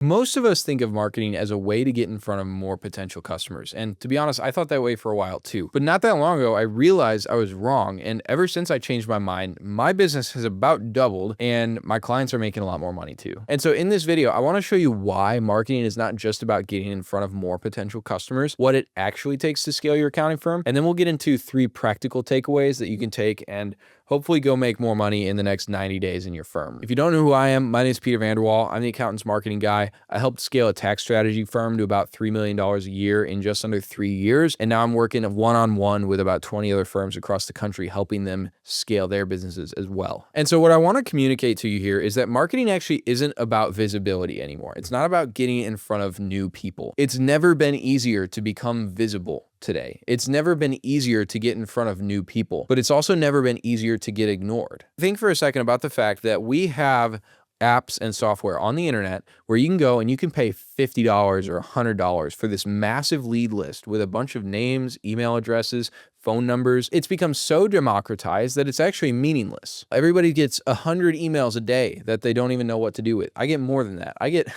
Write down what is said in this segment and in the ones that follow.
Most of us think of marketing as a way to get in front of more potential customers. And to be honest, I thought that way for a while too. But not that long ago, I realized I was wrong. And ever since I changed my mind, my business has about doubled and my clients are making a lot more money too. And so in this video, I want to show you why marketing is not just about getting in front of more potential customers, what it actually takes to scale your accounting firm. And then we'll get into 3 practical takeaways that you can take and hopefully go make more money in the next 90 days in your firm. If you don't know who I am, my name is Peter Vanderwall. I'm the accountant's marketing guy. I helped scale a tax strategy firm to about $3 million a year in just under 3 years. And now I'm working one-on-one with about 20 other firms across the country, helping them scale their businesses as well. And so what I want to communicate to you here is that marketing actually isn't about visibility anymore. It's not about getting in front of new people. It's never been easier to become visible today. It's never been easier to get in front of new people, but it's also never been easier to get ignored. Think for a second about the fact that we have apps and software on the internet where you can go and you can pay $50 or $100 for this massive lead list with a bunch of names, email addresses, phone numbers. It's become so democratized that it's actually meaningless. Everybody gets 100 emails a day that they don't even know what to do with. I get more than that. I get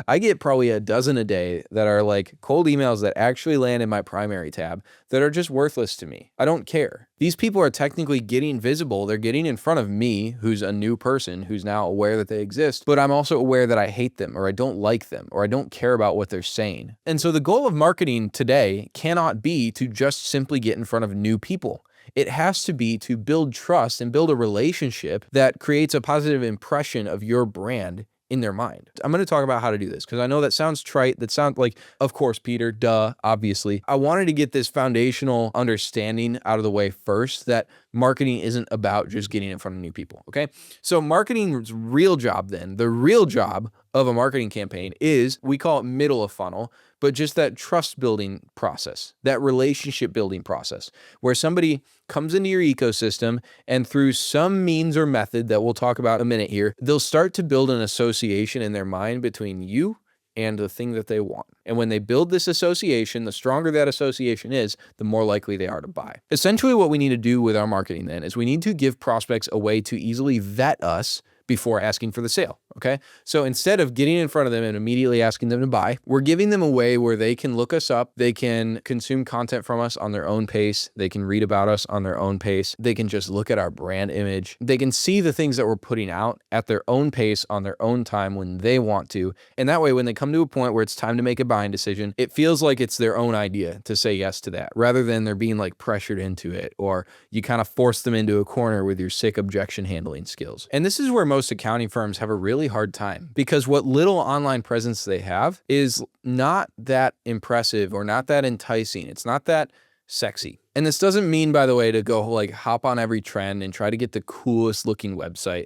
I get probably a dozen a day that are like cold emails that actually land in my primary tab that are just worthless to me. I don't care. These people are technically getting visible. They're getting in front of me, who's a new person who's now aware that they exist, but I'm also aware that I hate them or I don't like them or I don't care about what they're saying. And so the goal of marketing today cannot be to just simply get in front of new people. It has to be to build trust and build a relationship that creates a positive impression of your brand in their mind. I'm going to talk about how to do this because I know that sounds trite. That sounds like, of course, Peter, duh, obviously. I wanted to get this foundational understanding out of the way first, that marketing isn't about just getting in front of new people, okay? So marketing's real job then, the real job of a marketing campaign is, we call it middle of funnel, but just that trust building process, that relationship building process, where somebody comes into your ecosystem and through some means or method that we'll talk about in a minute here, they'll start to build an association in their mind between you and the thing that they want. And when they build this association, the stronger that association is, the more likely they are to buy. Essentially, what we need to do with our marketing then is we need to give prospects a way to easily vet us before asking for the sale, okay? So instead of getting in front of them and immediately asking them to buy, we're giving them a way where they can look us up, they can consume content from us on their own pace, they can read about us on their own pace, they can just look at our brand image, they can see the things that we're putting out at their own pace on their own time when they want to. And that way, when they come to a point where it's time to make a buying decision, it feels like it's their own idea to say yes to that, rather than they're being like pressured into it, or you kind of force them into a corner with your sick objection handling skills. And this is where most accounting firms have a really hard time, because what little online presence they have is not that impressive or not that enticing. It's not that sexy. And this doesn't mean, by the way, to go like hop on every trend and try to get the coolest looking website.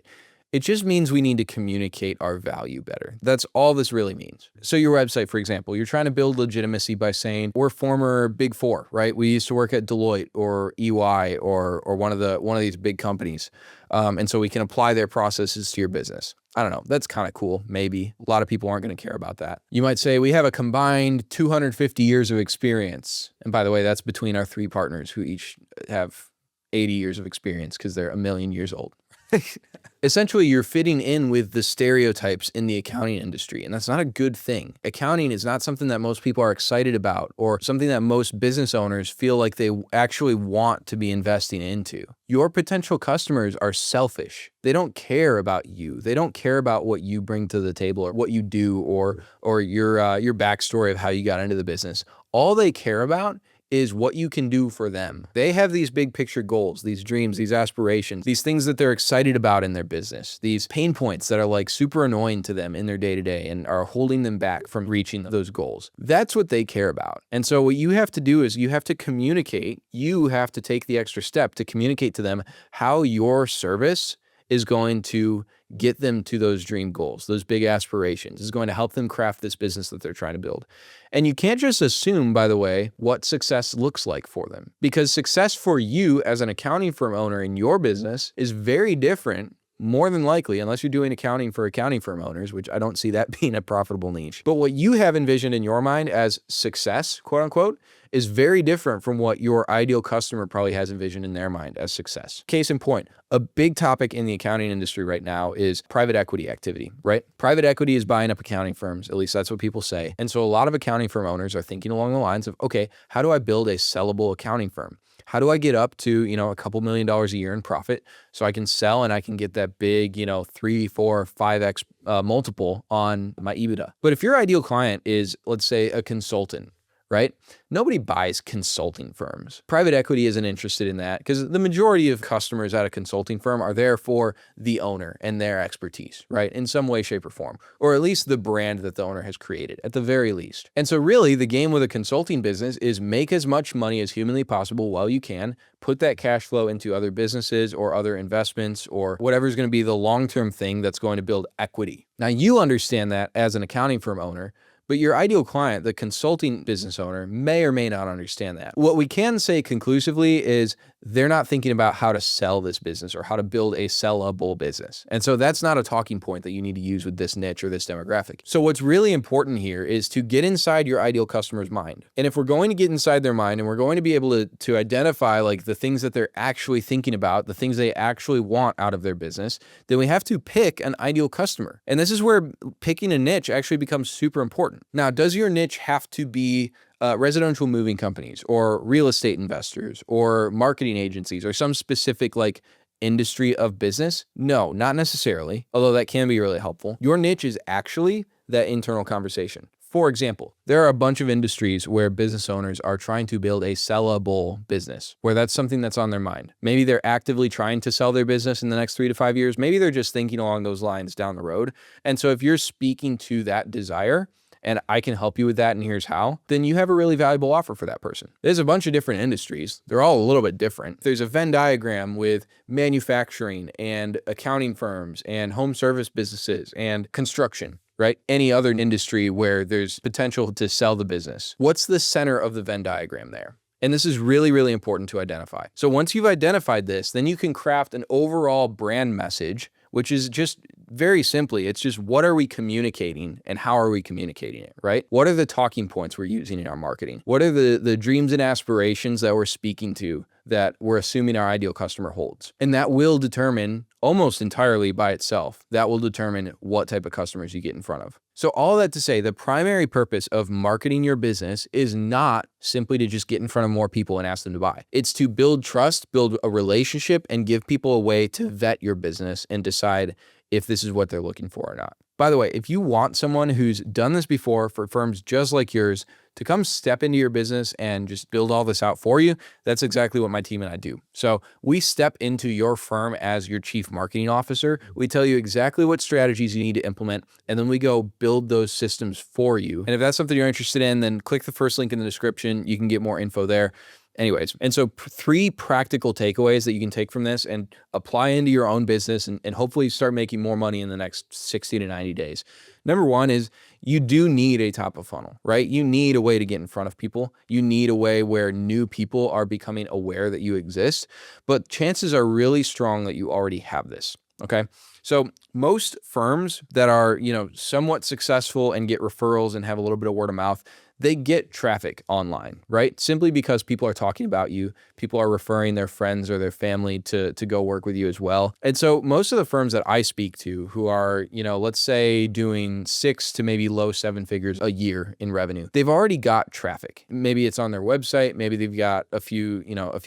It just means we need to communicate our value better. That's all this really means. So your website, for example, you're trying to build legitimacy by saying, we're former Big Four, right? We used to work at Deloitte or EY or one of these big companies. And so we can apply their processes to your business. I don't know. That's kind of cool. Maybe. A lot of people aren't going to care about that. You might say we have a combined 250 years of experience. And by the way, that's between our 3 partners who each have 80 years of experience because they're a million years old. Essentially, you're fitting in with the stereotypes in the accounting industry, and that's not a good thing. Accounting is not something that most people are excited about or something that most business owners feel like they actually want to be investing into. Your potential customers are selfish. They don't care about you. They don't care about what you bring to the table or what you do or your backstory of how you got into the business. All they care about is what you can do for them. They have these big picture goals, these dreams, these aspirations, these things that they're excited about in their business, these pain points that are like super annoying to them in their day-to-day and are holding them back from reaching those goals. That's what they care about. And so what you have to do is you have to communicate, you have to take the extra step to communicate to them how your service is going to get them to those dream goals, those big aspirations, is going to help them craft this business that they're trying to build. And you can't just assume, by the way, what success looks like for them, because success for you as an accounting firm owner in your business is very different more than likely, unless you're doing accounting for accounting firm owners, which I don't see that being a profitable niche. But what you have envisioned in your mind as success, quote unquote, is very different from what your ideal customer probably has envisioned in their mind as success. Case in point, a big topic in the accounting industry right now is private equity activity, right? Private equity is buying up accounting firms, at least that's what people say. And so a lot of accounting firm owners are thinking along the lines of, okay, how do I build a sellable accounting firm? How do I get up to, a couple $1,000,000 a year in profit so I can sell and I can get that big, 3, 4, 5x multiple on my EBITDA? But if your ideal client is, let's say, a consultant, right? Nobody buys consulting firms. Private equity isn't interested in that because the majority of customers at a consulting firm are there for the owner and their expertise, right? In some way, shape, or form, or at least the brand that the owner has created at the very least. And so really the game with a consulting business is make as much money as humanly possible while you can, put that cash flow into other businesses or other investments or whatever is going to be the long-term thing that's going to build equity. Now you understand that as an accounting firm owner, but your ideal client, the consulting business owner, may or may not understand that. What we can say conclusively is they're not thinking about how to sell this business or how to build a sellable business. And so that's not a talking point that you need to use with this niche or this demographic. So what's really important here is to get inside your ideal customer's mind. And if we're going to get inside their mind and we're going to be able to identify like the things that they're actually thinking about, the things they actually want out of their business, then we have to pick an ideal customer. And this is where picking a niche actually becomes super important. Now, does your niche have to be residential moving companies or real estate investors or marketing agencies or some specific like industry of business? No, not necessarily, although that can be really helpful. Your niche is actually that internal conversation. For example, there are a bunch of industries where business owners are trying to build a sellable business, where that's something that's on their mind. Maybe they're actively trying to sell their business in the next 3 to 5 years. Maybe they're just thinking along those lines down the road. And so if you're speaking to that desire, and I can help you with that, and here's how, then you have a really valuable offer for that person. There's a bunch of different industries. They're all a little bit different. There's a Venn diagram with manufacturing and accounting firms and home service businesses and construction, right? Any other industry where there's potential to sell the business. What's the center of the Venn diagram there? And this is really, really important to identify. So once you've identified this, then you can craft an overall brand message, which is just very simply, it's just what are we communicating and how are we communicating it, right? What are the talking points we're using in our marketing? What are the dreams and aspirations that we're speaking to that we're assuming our ideal customer holds? And that will determine almost entirely by itself, that will determine what type of customers you get in front of. So all that to say, the primary purpose of marketing your business is not simply to just get in front of more people and ask them to buy. It's to build trust, build a relationship, and give people a way to vet your business and decide if this is what they're looking for or not. By the way, if you want someone who's done this before for firms just like yours to come step into your business and just build all this out for you, that's exactly what my team and I do. So we step into your firm as your chief marketing officer. We tell you exactly what strategies you need to implement, and then we go build those systems for you. And if that's something you're interested in, then click the first link in the description. You can get more info there. Anyways, and so 3 practical takeaways that you can take from this and apply into your own business and hopefully start making more money in the next 60 to 90 days. Number 1 is you do need a top of funnel, right? You need a way to get in front of people. You need a way where new people are becoming aware that you exist, but chances are really strong that you already have this. Okay. So most firms that are, somewhat successful and get referrals and have a little bit of word of mouth, they get traffic online, right? Simply because people are talking about you. People are referring their friends or their family to go work with you as well. And so most of the firms that I speak to who are, let's say doing 6 to maybe low 7 figures a year in revenue, they've already got traffic. Maybe it's on their website. Maybe they've got a few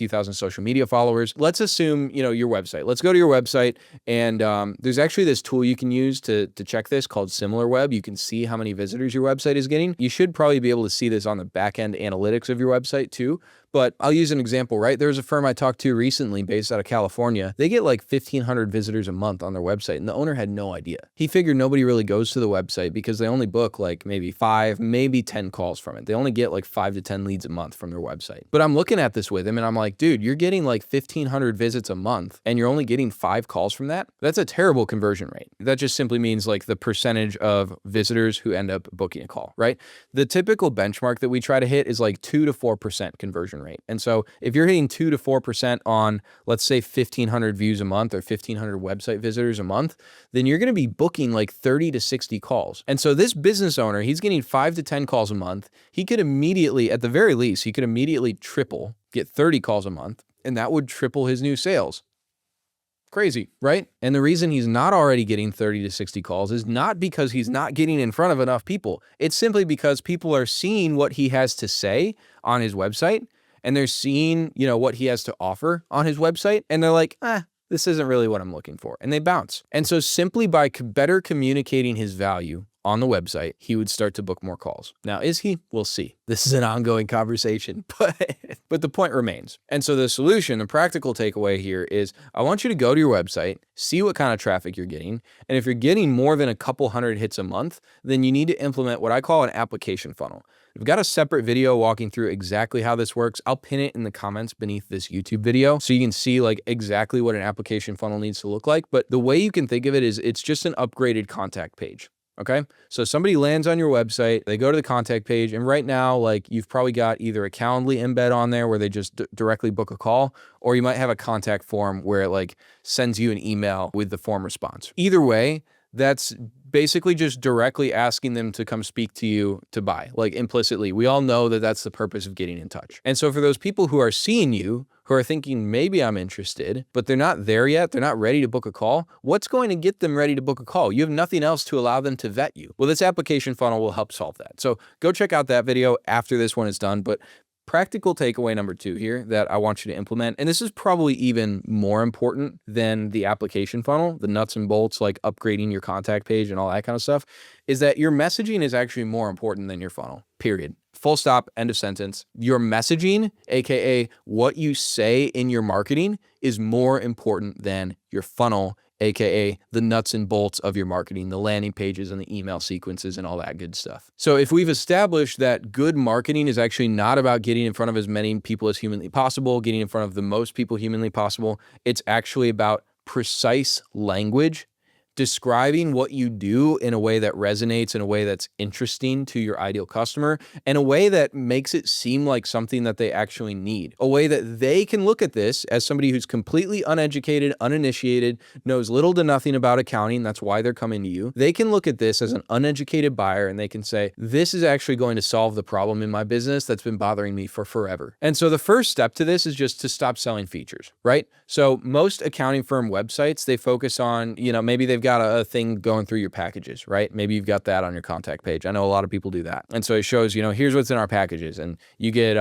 thousand social media followers. Let's assume, your website. Let's go to your website, and there's actually this tool you can use to check this called SimilarWeb. You can see how many visitors your website is getting. You should probably be able to see this on the back end analytics of your website too. But I'll use an example, right? There's a firm I talked to recently based out of California. They get like 1,500 visitors a month on their website, and the owner had no idea. He figured nobody really goes to the website because they only book like maybe 5, maybe 10 calls from it. They only get like 5 to 10 leads a month from their website. But I'm looking at this with him and I'm like, dude, you're getting like 1,500 visits a month and you're only getting 5 calls from that? That's a terrible conversion rate. That just simply means like the percentage of visitors who end up booking a call, right? The typical benchmark that we try to hit is like 2 to 4% conversion conversion rate. And so if you're hitting 2 to 4% on, let's say 1,500 views a month or 1,500 website visitors a month, then you're going to be booking like 30 to 60 calls. And so this business owner, he's getting 5 to 10 calls a month. He could immediately, at the very least, he could immediately triple, get 30 calls a month, and that would triple his new sales. Crazy, right? And the reason he's not already getting 30 to 60 calls is not because he's not getting in front of enough people. It's simply because people are seeing what he has to say on his website, and they're seeing, what he has to offer on his website, and they're like, this isn't really what I'm looking for. And they bounce. And so simply by better communicating his value on the website, he would start to book more calls. Now, is he? We'll see. This is an ongoing conversation, but the point remains. And so the solution, the practical takeaway here is I want you to go to your website, see what kind of traffic you're getting. And if you're getting more than a couple hundred hits a month, then you need to implement what I call an application funnel. We've got a separate video walking through exactly how this works. I'll pin it in the comments beneath this YouTube video so you can see like exactly what an application funnel needs to look like. But the way you can think of it is it's just an upgraded contact page. Okay. So somebody lands on your website, they go to the contact page, and right now, like you've probably got either a Calendly embed on there where they just directly book a call, or you might have a contact form where it like sends you an email with the form response. Either way, that's basically just directly asking them to come speak to you to buy, like implicitly. We all know that that's the purpose of getting in touch. And so for those people who are seeing you, who are thinking maybe I'm interested, but they're not there yet, they're not ready to book a call, what's going to get them ready to book a call? You have nothing else to allow them to vet you. Well, this application funnel will help solve that. So go check out that video after this one is done. But practical takeaway number 2 here that I want you to implement, and this is probably even more important than the application funnel, the nuts and bolts, like upgrading your contact page and all that kind of stuff, is that your messaging is actually more important than your funnel, period. Full stop, end of sentence. Your messaging, AKA what you say in your marketing, is more important than your funnel, AKA the nuts and bolts of your marketing, the landing pages and the email sequences and all that good stuff. So if we've established that good marketing is actually not about getting in front of as many people as humanly possible, getting in front of the most people humanly possible, it's actually about precise language, describing what you do in a way that resonates, in a way that's interesting to your ideal customer, in a way that makes it seem like something that they actually need, a way that they can look at this as somebody who's completely uneducated, uninitiated, knows little to nothing about accounting. That's why they're coming to you. They can look at this as an uneducated buyer and they can say, this is actually going to solve the problem in my business that's been bothering me for forever. And so the first step to this is just to stop selling features, right? So most accounting firm websites, they focus on, maybe they've got a thing going through your packages, right? Maybe you've got that on your contact page. I know a lot of people do that. And so it shows, here's what's in our packages. And you get,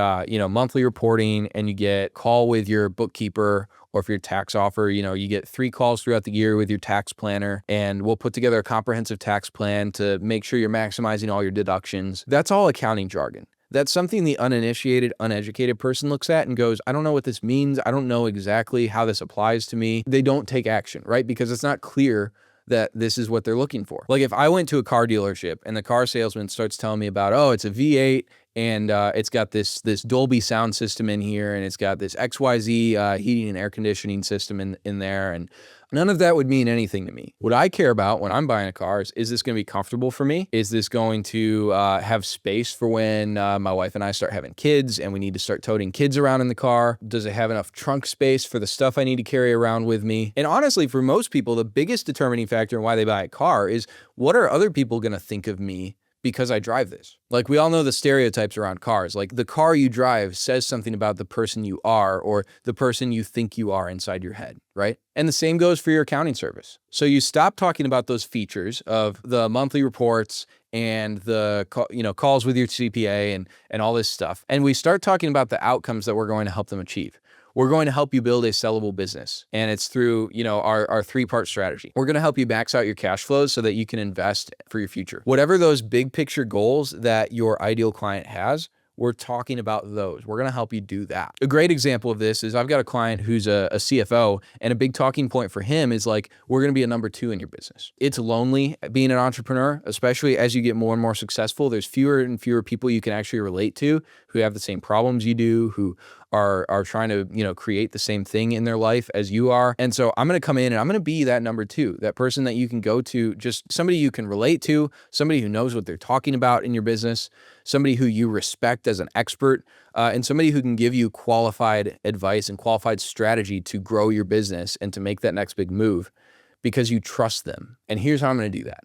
monthly reporting, and you get call with your bookkeeper, or if you're tax offer, you get 3 calls throughout the year with your tax planner, and we'll put together a comprehensive tax plan to make sure you're maximizing all your deductions. That's all accounting jargon. That's something the uninitiated, uneducated person looks at and goes, I don't know what this means. I don't know exactly how this applies to me. They don't take action, right? Because it's not clear that this is what they're looking for. Like if I went to a car dealership and the car salesman starts telling me about, it's a V8 and it's got this Dolby sound system in here, and it's got this XYZ heating and air conditioning system in there, and none of that would mean anything to me. What I care about when I'm buying a car is this going to be comfortable for me? Is this going to have space for when my wife and I start having kids and we need to start toting kids around in the car? Does it have enough trunk space for the stuff I need to carry around with me? And honestly, for most people, the biggest determining factor in why they buy a car is, what are other people going to think of me because I drive this? Like, we all know the stereotypes around cars. Like, the car you drive says something about the person you are, or the person you think you are inside your head, right? And the same goes for your accounting service. So you stop talking about those features of the monthly reports and the calls with your CPA and all this stuff, and we start talking about the outcomes that we're going to help them achieve. We're going to help you build a sellable business. And it's through, our 3-part strategy. We're going to help you max out your cash flows so that you can invest for your future. Whatever those big picture goals that your ideal client has, we're talking about those. We're going to help you do that. A great example of this is I've got a client who's a CFO, and a big talking point for him is like, we're going to be a number 2 in your business. It's lonely being an entrepreneur, especially as you get more and more successful. There's fewer and fewer people you can actually relate to who have the same problems you do, who are trying to, create the same thing in their life as you are. And so I'm going to come in and I'm going to be that number two, that person that you can go to, just somebody you can relate to, somebody who knows what they're talking about in your business, somebody who you respect as an expert, and somebody who can give you qualified advice and qualified strategy to grow your business and to make that next big move because you trust them. And here's how I'm going to do that.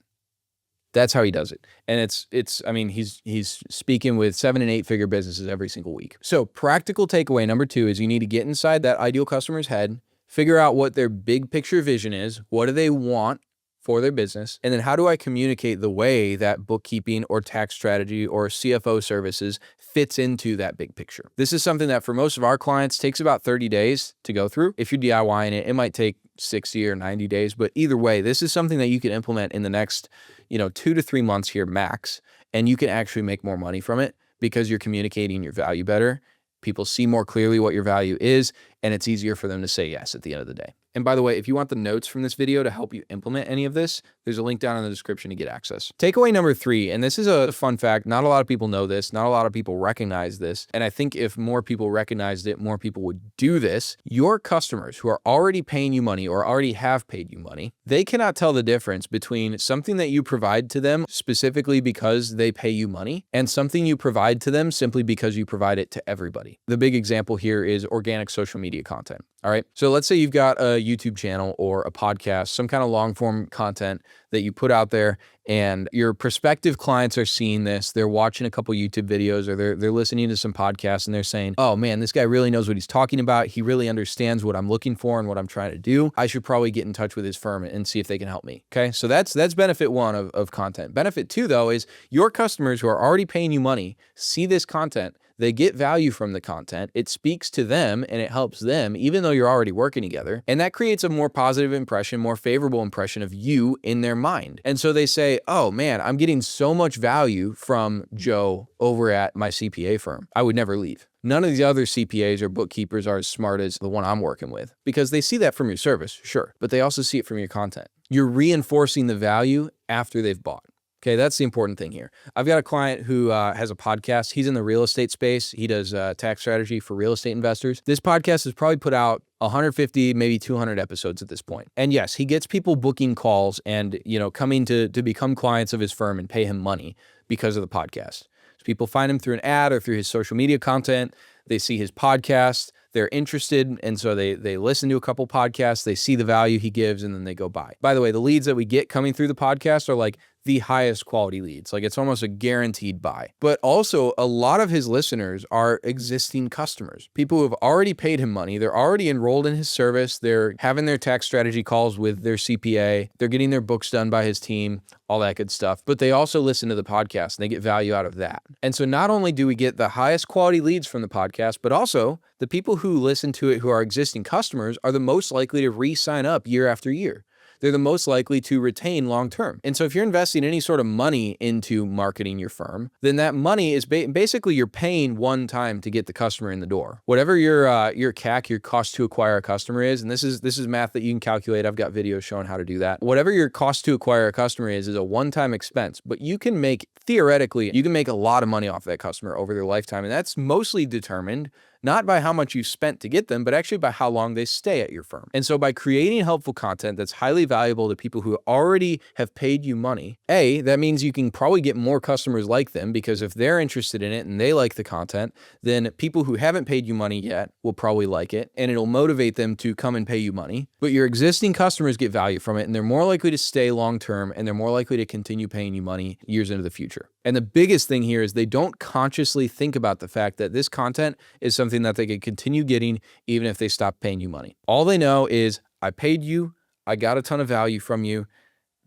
That's how he does it. And I mean, he's speaking with 7 and 8 figure businesses every single week. So practical takeaway number 2 is you need to get inside that ideal customer's head, figure out what their big picture vision is. What do they want for their business? And then how do I communicate the way that bookkeeping or tax strategy or CFO services fits into that big picture? This is something that for most of our clients takes about 30 days to go through. If you're DIYing it, it might take 60 or 90 days, but either way, this is something that you can implement in the next, 2 to 3 months here max, and you can actually make more money from it because you're communicating your value better. People see more clearly what your value is, and it's easier for them to say yes at the end of the day. And by the way, if you want the notes from this video to help you implement any of this, there's a link down in the description to get access. Takeaway number 3, and this is a fun fact. Not a lot of people know this. Not a lot of people recognize this. And I think if more people recognized it, more people would do this. Your customers who are already paying you money or already have paid you money, they cannot tell the difference between something that you provide to them specifically because they pay you money and something you provide to them simply because you provide it to everybody. The big example here is organic social media content. All right. So let's say you've got a YouTube channel or a podcast, some kind of long form content that you put out there, and your prospective clients are seeing this. They're watching a couple YouTube videos or they're listening to some podcasts and they're saying, oh man, this guy really knows what he's talking about. He really understands what I'm looking for and what I'm trying to do. I should probably get in touch with his firm and see if they can help me. Okay. So that's benefit 1 of content. Benefit 2 though is your customers who are already paying you money see this content. They get value from the content. It speaks to them and it helps them, even though you're already working together. And that creates a more positive impression, more favorable impression of you in their mind. And so they say, oh man, I'm getting so much value from Joe over at my CPA firm. I would never leave. None of the other CPAs or bookkeepers are as smart as the one I'm working with because they see that from your service, sure, but they also see it from your content. You're reinforcing the value after they've bought. Okay, that's the important thing here. I've got a client who has a podcast. He's in the real estate space. He does tax strategy for real estate investors. This podcast has probably put out 150, maybe 200 episodes at this point. And yes, he gets people booking calls and, coming to become clients of his firm and pay him money because of the podcast. So people find him through an ad or through his social media content. They see his podcast. They're interested, and so they listen to a couple podcasts, they see the value he gives, and then they go buy. By the way, the leads that we get coming through the podcast are like the highest quality leads. Like it's almost a guaranteed buy. But also a lot of his listeners are existing customers, people who have already paid him money. They're already enrolled in his service. They're having their tax strategy calls with their CPA. They're getting their books done by his team, all that good stuff. But they also listen to the podcast and they get value out of that. And so not only do we get the highest quality leads from the podcast, but also the people who listen to it who are existing customers are the most likely to re-sign up year after year. They're the most likely to retain long-term. And so if you're investing any sort of money into marketing your firm, then that money is basically you're paying one time to get the customer in the door. Whatever your CAC, your cost to acquire a customer is, and this is math that you can calculate. I've got videos showing how to do that. Whatever your cost to acquire a customer is a one-time expense, but theoretically, you can make a lot of money off that customer over their lifetime. And that's mostly determined not by how much you spent to get them, but actually by how long they stay at your firm. And so by creating helpful content that's highly valuable to people who already have paid you money, that means you can probably get more customers like them, because if they're interested in it and they like the content, then people who haven't paid you money yet will probably like it, and it'll motivate them to come and pay you money. But your existing customers get value from it, and they're more likely to stay long-term, and they're more likely to continue paying you money years into the future. And the biggest thing here is they don't consciously think about the fact that this content is something that they could continue getting even if they stop paying you money. All they know is, I paid you, I got a ton of value from you.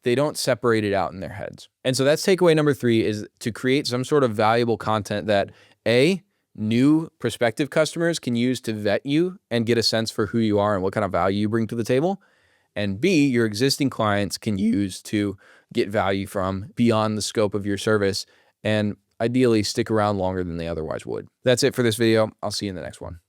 They don't separate it out in their heads. And so that's takeaway number 3, is to create some sort of valuable content that new prospective customers can use to vet you and get a sense for who you are and what kind of value you bring to the table. And B, your existing clients can use to get value from beyond the scope of your service and ideally stick around longer than they otherwise would. That's it for this video. I'll see you in the next one.